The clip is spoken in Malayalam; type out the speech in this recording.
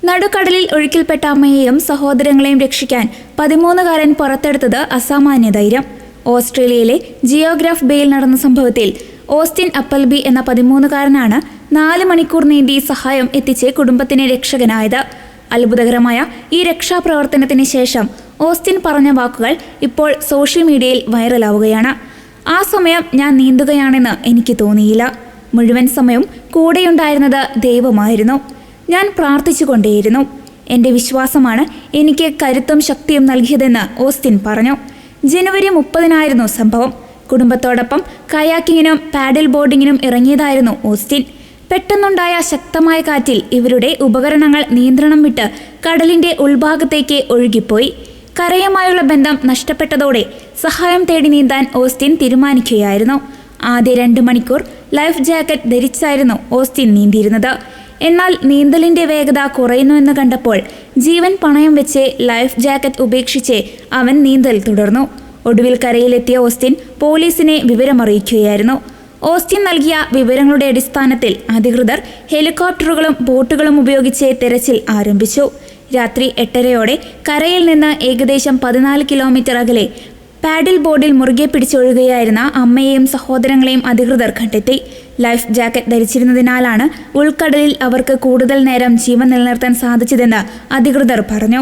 നടുക്കടലിൽ ഒഴുക്കിൽപ്പെട്ട അമ്മയെയും സഹോദരങ്ങളെയും രക്ഷിക്കാൻ 13-കാരൻ പുറത്തെടുത്തത് അസാമാന്യ ധൈര്യം. ഓസ്ട്രേലിയയിലെ ജിയോഗ്രാഫ് ബേയിൽ നടന്ന സംഭവത്തിൽ ഓസ്റ്റിൻ അപ്പൽബി എന്ന 13-കാരനാണ് 4 മണിക്കൂർ നീണ്ടി സഹായം എത്തിച്ച് കുടുംബത്തിന് രക്ഷകനായത്. അത്ഭുതകരമായ ഈ രക്ഷാപ്രവർത്തനത്തിന് ശേഷം ഓസ്റ്റിൻ പറഞ്ഞ വാക്കുകൾ ഇപ്പോൾ സോഷ്യൽ മീഡിയയിൽ വൈറലാവുകയാണ്. ആ സമയം ഞാൻ നീന്തുകയാണെന്ന് എനിക്ക് തോന്നിയില്ല. മുഴുവൻ സമയം കൂടെയുണ്ടായിരുന്നത് ദൈവമായിരുന്നു. ഞാൻ പ്രാർത്ഥിച്ചുകൊണ്ടേയിരുന്നു. എൻ്റെ വിശ്വാസമാണ് എനിക്ക് കരുത്തും ശക്തിയും നൽകിയതെന്ന് ഓസ്റ്റിൻ പറഞ്ഞു. ജനുവരി 30-നായിരുന്നു സംഭവം. കുടുംബത്തോടൊപ്പം കയാക്കിങ്ങിനും പാഡിൽ ബോർഡിങ്ങിനും ഇറങ്ങിയതായിരുന്നു ഓസ്റ്റിൻ. പെട്ടെന്നുണ്ടായ ശക്തമായ കാറ്റിൽ ഇവരുടെ ഉപകരണങ്ങൾ നിയന്ത്രണം വിട്ട് കടലിന്റെ ഉൾഭാഗത്തേക്ക് ഒഴുകിപ്പോയി. കരയുമായുള്ള ബന്ധം നഷ്ടപ്പെട്ടതോടെ സഹായം തേടി നീന്താൻ ഓസ്റ്റിൻ തീരുമാനിക്കുകയായിരുന്നു. ആദ്യ 2 മണിക്കൂർ ലൈഫ് ജാക്കറ്റ് ധരിച്ചായിരുന്നു ഓസ്റ്റിൻ നീന്തിയിരുന്നത്. എന്നാൽ നീന്തലിന്റെ വേഗത കുറയുന്നുവെന്ന് കണ്ടപ്പോൾ ജീവൻ പണയം വെച്ച് ലൈഫ് ജാക്കറ്റ് ഉപേക്ഷിച്ച് അവൻ നീന്തൽ തുടർന്നു. ഒടുവിൽ കരയിലെത്തിയ ഓസ്റ്റിൻ പോലീസിനെ വിവരമറിയിക്കുകയായിരുന്നു. ഓസ്റ്റിൻ നൽകിയ വിവരങ്ങളുടെ അടിസ്ഥാനത്തിൽ അധികൃതർ ഹെലികോപ്റ്ററുകളും ബോട്ടുകളും ഉപയോഗിച്ച് തെരച്ചിൽ ആരംഭിച്ചു. രാത്രി 8:30-ഓടെ കരയിൽ നിന്ന് ഏകദേശം 14 കിലോമീറ്റർ അകലെ പാഡിൽ ബോർഡിൽ മുറുകെ പിടിച്ചൊഴുകുകയായിരുന്ന അമ്മയെയും സഹോദരങ്ങളെയും അധികൃതർ കണ്ടെത്തി. ലൈഫ് ജാക്കറ്റ് ധരിച്ചിരുന്നതിനാലാണ് ഉൾക്കടലിൽ അവർക്ക് കൂടുതൽ നേരം ജീവൻ നിലനിർത്താൻ സാധിച്ചതെന്ന് അധികൃതർ പറഞ്ഞു.